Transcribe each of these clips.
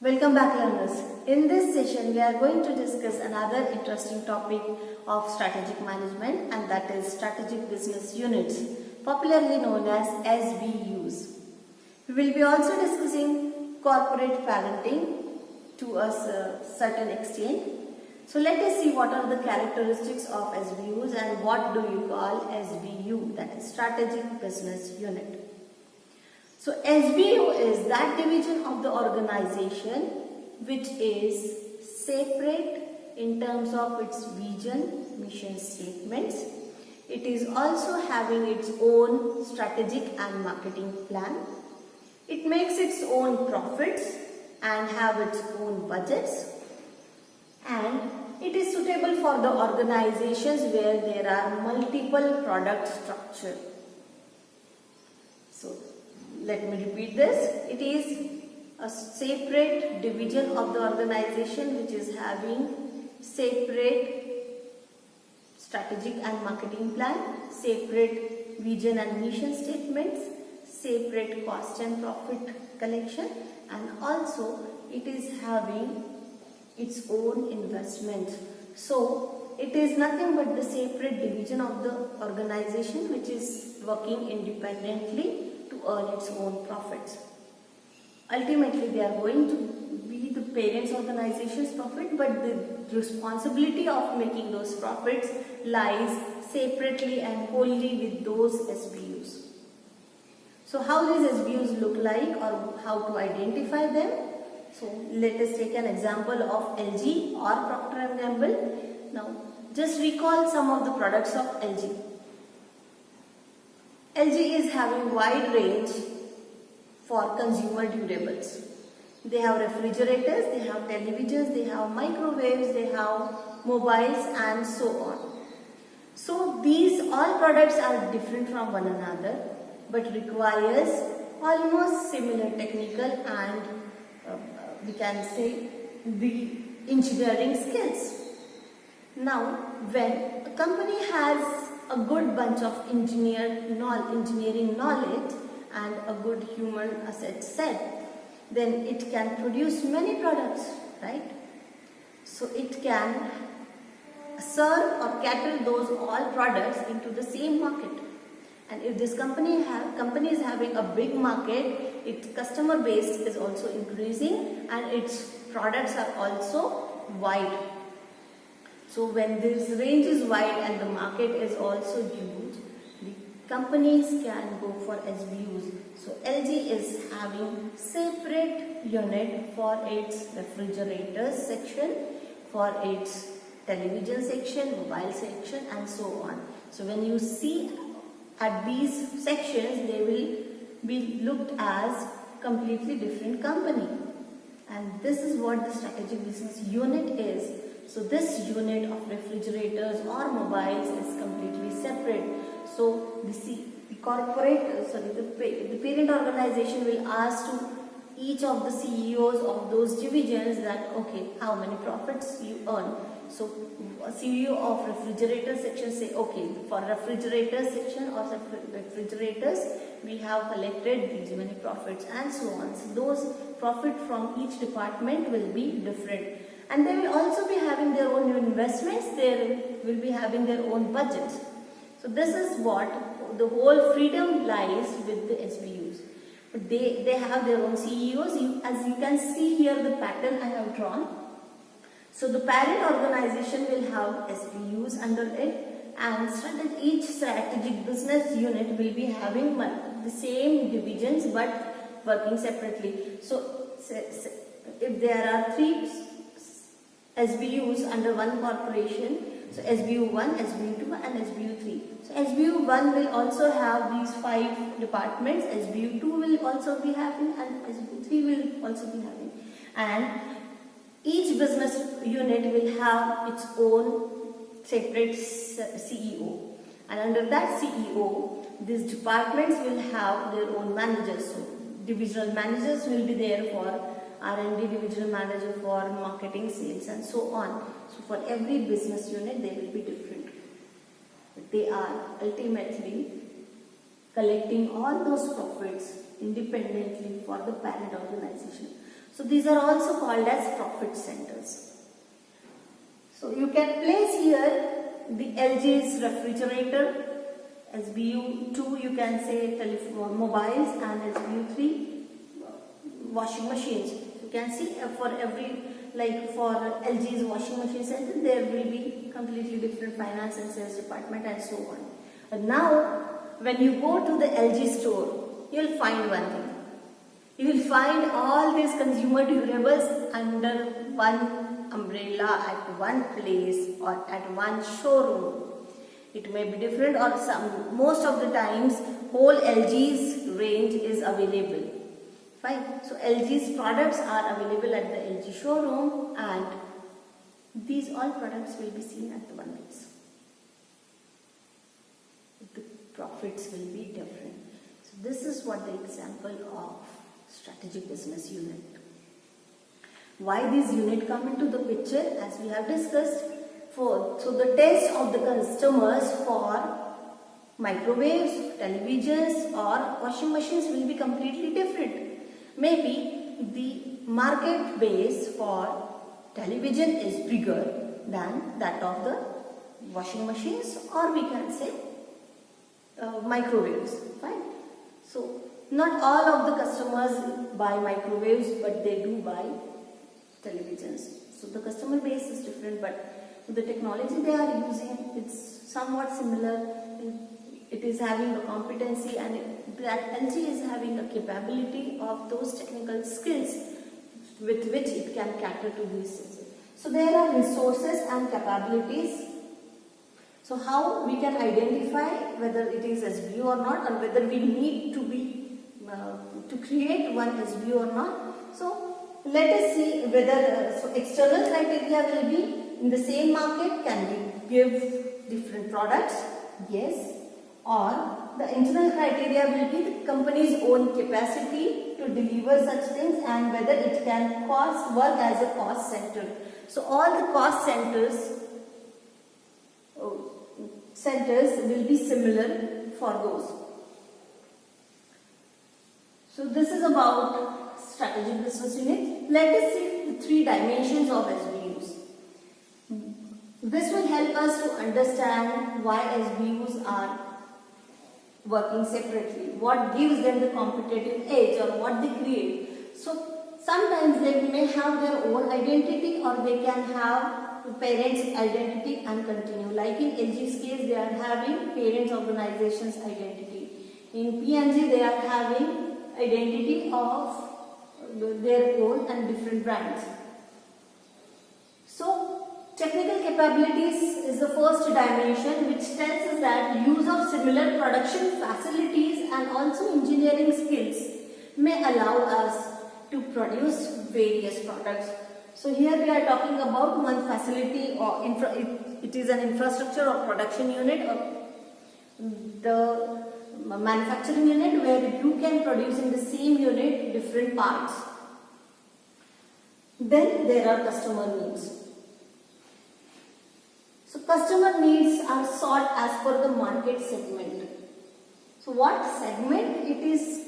Welcome back, learners. In this session, we are going to discuss another interesting topic of strategic management, and that is strategic business units, popularly known as SBUs. We will be also discussing corporate parenting to a certain extent. So let us see what are the characteristics of SBUs and what do you call SBU, that is strategic business unit. So SBU is that division of the organization which is separate in terms of its vision, mission statements. It is also having its own strategic and marketing plan. It makes its own profits and have its own budgets, and it is suitable for the organizations where there are multiple product structure. So let me repeat this. It is a separate division of the organization which is having separate strategic and marketing plan, separate vision and mission statements, separate cost and profit collection, and also it is having its own investment. So it is nothing but the separate division of the organization which is working independently to earn its own profits. Ultimately, they are going to be the parents' organization's profit, but the responsibility of making those profits lies separately and wholly with those SBUs. So how these SBUs look like or how to identify them? So let us take an example of LG or Procter & Gamble. Now just recall some of the products of LG. LG is having wide range for consumer durables. They have refrigerators, they have televisions, they have microwaves, they have mobiles and so on. So these all products are different from one another but requires almost similar technical and we can say the engineering skills. Now when a company has a good bunch of engineering knowledge and a good human asset set, then it can produce many products, right? So it can serve or cater those all products into the same market. And if this company is having a big market, its customer base is also increasing and its products are also wide. So when this range is wide and the market is also huge, the companies can go for SBUs. So LG is having separate unit for its refrigerators section, for its television section, mobile section and so on. So when you see at these sections, they will be looked as completely different company. And this is what the strategic business unit is. So this unit of refrigerators or mobiles is completely separate. So the parent organization will ask to each of the CEOs of those divisions that okay, how many profits you earn. So a CEO of refrigerator section say okay, for refrigerator section or refrigerators we have collected these many profits and so on. So those profit from each department will be different. And they will also be having their own investments, they will be having their own budgets. So this is what the whole freedom lies with the SBUs. But they have their own CEOs. As you can see here the pattern I have drawn. So the parent organization will have SBUs under it, and each strategic business unit will be having the same divisions but working separately. So if there are 3 SBUs under one corporation, so SBU 1, SBU 2 and SBU 3. So SBU 1 will also have these 5 departments, SBU 2 will also be having and SBU 3 will also be having. And each business unit will have its own separate CEO. And under that CEO, these departments will have their own managers. So divisional managers will be there for R&D, divisional manager for marketing, sales and so on. So for every business unit they will be different. But they are ultimately collecting all those profits independently for the parent organization. So these are also called as profit centers. So you can place here the LG's refrigerator, SBU2 you can say telephone mobiles, and SBU3 washing machines. You can see for every, like for LG's washing machine center, there will be completely different finance and sales department and so on. And now when you go to the LG store, you will find one thing. You will find all these consumer durables under one umbrella at one place or at one showroom. It may be different, or most of the times whole LG's range is available. Fine. So LG's products are available at the LG showroom, and these all products will be seen at the one place. The profits will be different. So this is what the example of strategic business unit. Why these unit come into the picture, as we have discussed. So the taste of the customers for microwaves, televisions or washing machines will be completely different. Maybe the market base for television is bigger than that of the washing machines, or we can say microwaves. Fine. So not all of the customers buy microwaves, but they do buy televisions. So the customer base is different, but the technology they are using, it's somewhat similar. It is having a competency, and that LG is having a capability of those technical skills with which it can cater to these things. So there are resources and capabilities. So how we can identify whether it is SBU or not, or whether we need to be to create one SBU or not. So let us see whether so external criteria will be in the same market. Can we give different products? Yes. Or the internal criteria will be the company's own capacity to deliver such things, and whether it can work as a cost center. So all the cost centers will be similar for those. So this is about strategic business unit. Let us see the three dimensions of SBUs. This will help us to understand why SBUs are working separately, what gives them the competitive edge, or what they create. So sometimes they may have their own identity, or they can have the parents' identity and continue. Like in LG's case, they are having parents' organization's identity. In P&G, they are having identity of their own and different brands. So technical capabilities is the first dimension, which tells us that use of similar production facilities and also engineering skills may allow us to produce various products. So here we are talking about one facility, or it is an infrastructure or production unit, or the manufacturing unit, where you can produce in the same unit different parts. Then there are customer needs. So customer needs are sought as per the market segment. So what segment it is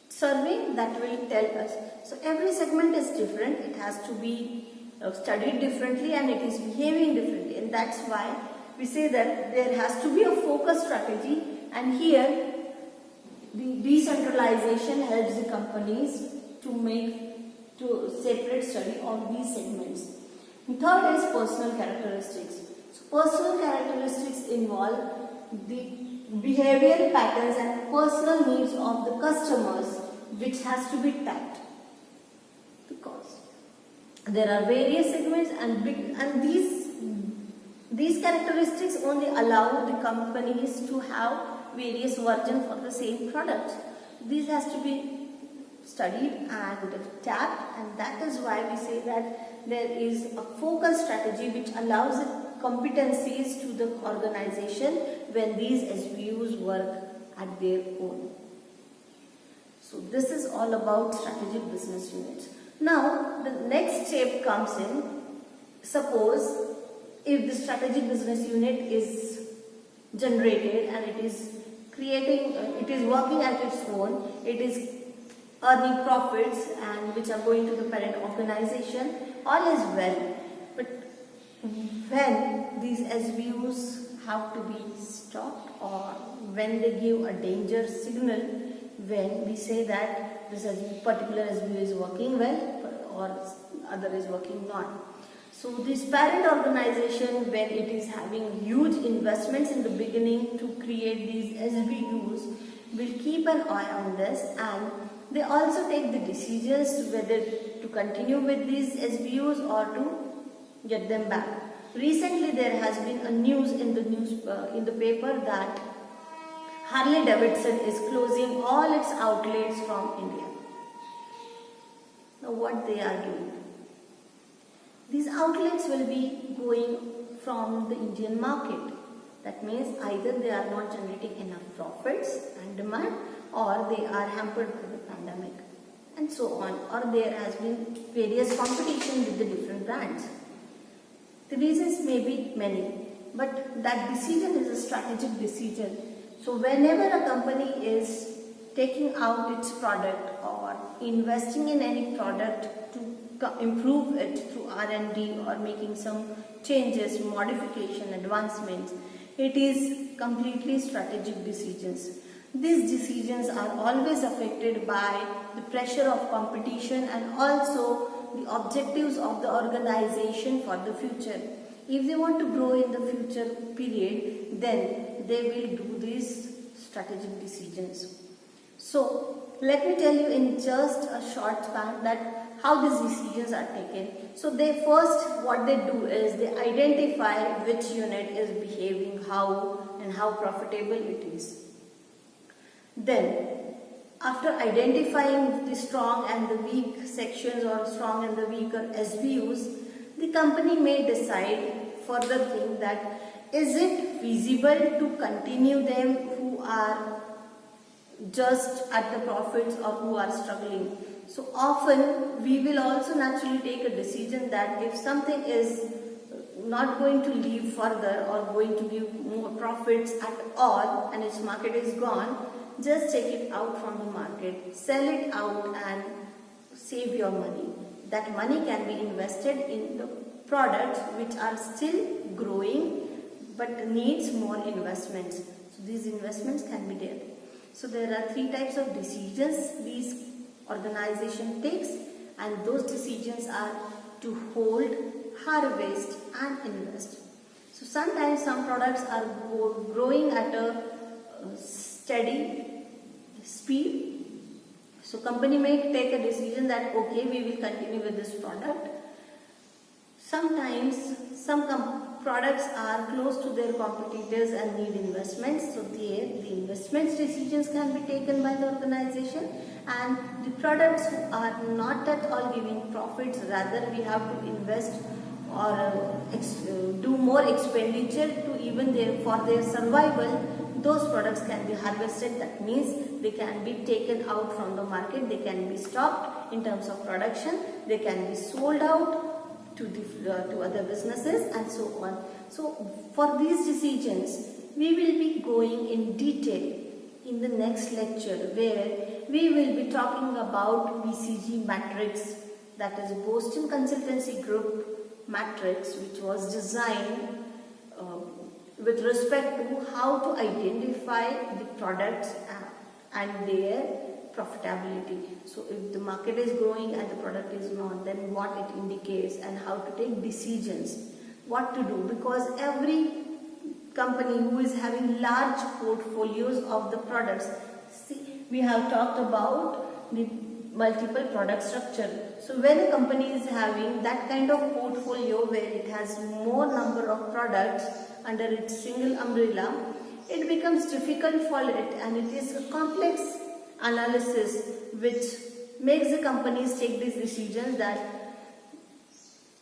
serving, that will tell us. So every segment is different. It has to be studied differently, and it is behaving differently, and that's why we say that there has to be a focus strategy. And here the decentralization helps the companies to separate study of these segments. And third is personal characteristics. So personal characteristics involve the behavioral patterns and personal needs of the customers, which has to be tapped, because there are various segments, and these characteristics only allow the companies to have various versions for the same product. This has to be studied and tapped, and that is why we say that there is a focus strategy which allows the competencies to the organization when these SBUs work at their own. So this is all about strategic business units. Now the next step comes in. Suppose if the strategic business unit is generated and it is creating, it is working at its own, it is earning profits and which are going to the parent organization, all is well. But when these SBUs have to be stopped, or when they give a danger signal, when we say that this particular SBU is working well or other is working not. So this parent organization, when it is having huge investments in the beginning to create these SBUs, will keep an eye on this, and they also take the decisions whether to continue with these SBUs or to get them back. Recently there has been a news in the paper that Harley Davidson is closing all its outlets from India. Now what they are doing? These outlets will be going from the Indian market. That means either they are not generating enough profits and demand, or they are hampered by the pandemic and so on, or there has been various competition with the different brands. The reasons may be many, but that decision is a strategic decision. So whenever a company is taking out its product or investing in any product to improve it through R&D or making some changes, modification, advancements, it is completely strategic decisions. These decisions are always affected by the pressure of competition and also the objectives of the organization for the future. If they want to grow in the future period, then they will do these strategic decisions. So let me tell you in just a short span that how these decisions are taken. So they first, what they do is they identify which unit is behaving how and how profitable it is. Then after identifying the strong and the weak sections or strong and the weaker SBUs, the company may decide further thing that is it feasible to continue them who are just at the profits or who are struggling. So often we will also naturally take a decision that if something is not going to leave further or going to give more profits at all and its market is gone, just take it out from the market, sell it out and save your money. That money can be invested in the products which are still growing but needs more investments. So these investments can be there. So there are three types of decisions these organization takes, and those decisions are to hold, harvest and invest. So sometimes some products are growing at a steady speed. So company may take a decision that okay, we will continue with this product. Sometimes some products are close to their competitors and need investments. So the investments decisions can be taken by the organization, and the products who are not at all giving profits, rather we have to invest or do more expenditure to even for their survival, those products can be harvested. That means they can be taken out from the market, they can be stopped in terms of production, they can be sold out to other businesses and so on. So for these decisions we will be going in detail in the next lecture, where we will be talking about BCG matrix, that is Boston Consultancy Group matrix, which was designed with respect to how to identify the products and their profitability. So if the market is growing and the product is not, then what it indicates and how to take decisions, what to do, because every company who is having large portfolios of the products, see, we have talked about the multiple product structure. So when a company is having that kind of portfolio where it has more number of products under its single umbrella, it becomes difficult for it, and it is a complex analysis which makes the companies take these decisions that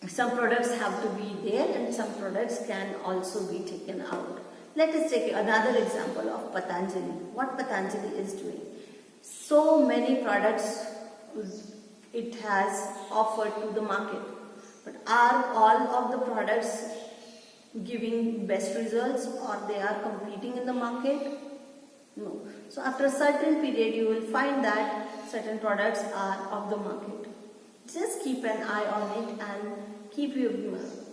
some products have to be there and some products can also be taken out. Let us take another example of Patanjali. What Patanjali is doing. So many products it has offered to the market, but are all of the products giving best results or they are competing in the market? No. So after a certain period, you will find that certain products are off the market. Just keep an eye on it and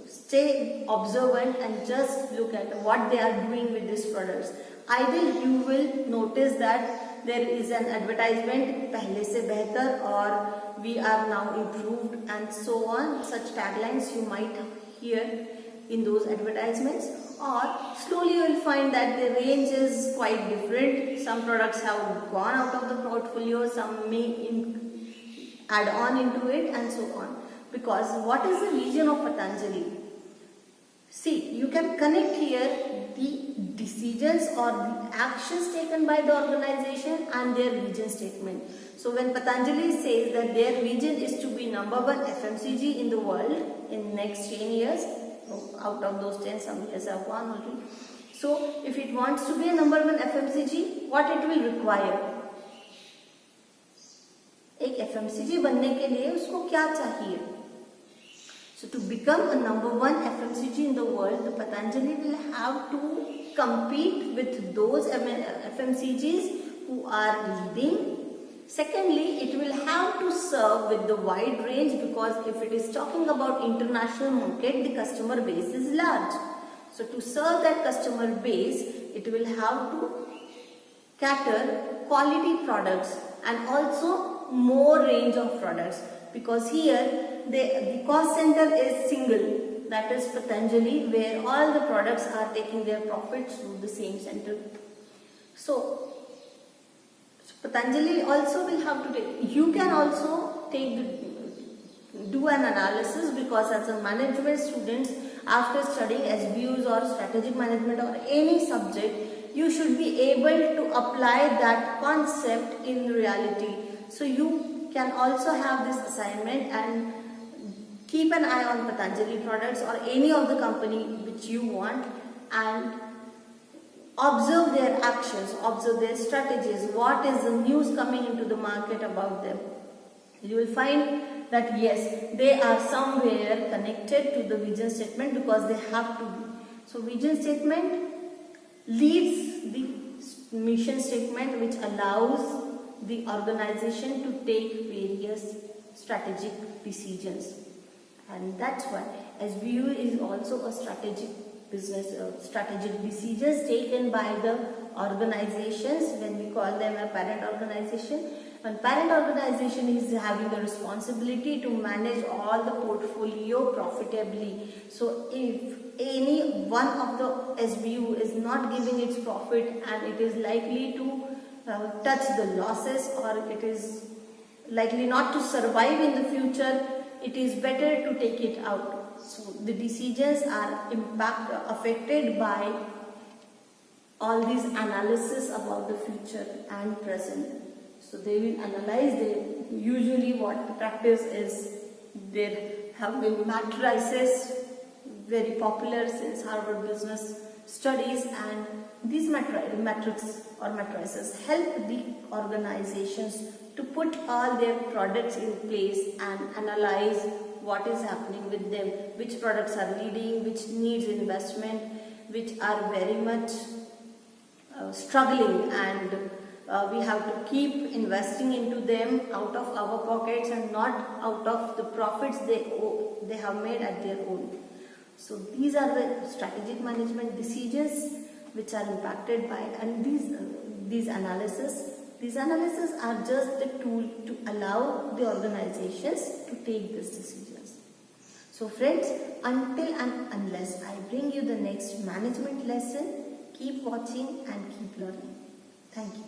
stay observant and just look at what they are doing with these products. Either you will notice that there is an advertisement pehle se behtar or we are now improved and so on. Such taglines you might hear in those advertisements, or slowly you will find that the range is quite different. Some products have gone out of the portfolio, some may add on into it and so on. Because what is the vision of Patanjali? See, you can connect here the decisions or the actions taken by the organization and their vision statement. So when Patanjali says that their vision is to be #1 FMCG in the world in next 10 years, out of those 10 some years have gone already. So if it wants to be a #1 FMCG, what it will require? एक FMCG बनने के लिए उसको क्या चाहिए? So to become a #1 FMCG in the world, the Patanjali will have to compete with those FMCGs who are leading. Secondly, it will have to serve with the wide range, because if it is talking about international market, the customer base is large. So to serve that customer base, it will have to cater quality products and also more range of products, because here the cost center is single, that is Patanjali, where all the products are taking their profits through the same center. So Patanjali also will have to take, you can also do an analysis, because as a management students, after studying SBUs or strategic management or any subject, you should be able to apply that concept in reality. So you can also have this assignment and keep an eye on Patanjali products or any of the company which you want, and observe their actions, observe their strategies, what is the news coming into the market about them. You will find that yes, they are somewhere connected to the vision statement, because they have to be. So vision statement leads the mission statement, which allows the organization to take various strategic decisions. And that's why SBU is also a strategic business, strategic decisions taken by the organizations when we call them a parent organization. And parent organization is having the responsibility to manage all the portfolio profitably. So if any one of the SBU is not giving its profit and it is likely to touch the losses, or it is likely not to survive in the future, it is better to take it out. So the decisions are affected by all these analysis about the future and present. So they will analyze, usually what the practice is, there have been matrices, very popular since Harvard Business Studies, and these matrices help the organizations to put all their products in place and analyze what is happening with them, which products are leading, which needs investment, which are very much struggling, and we have to keep investing into them out of our pockets and not out of the profits they have made at their own. So these are the strategic management decisions which are impacted by, and these analysis. These analyses are just the tool to allow the organizations to take these decisions. So friends, until and unless I bring you the next management lesson, keep watching and keep learning. Thank you.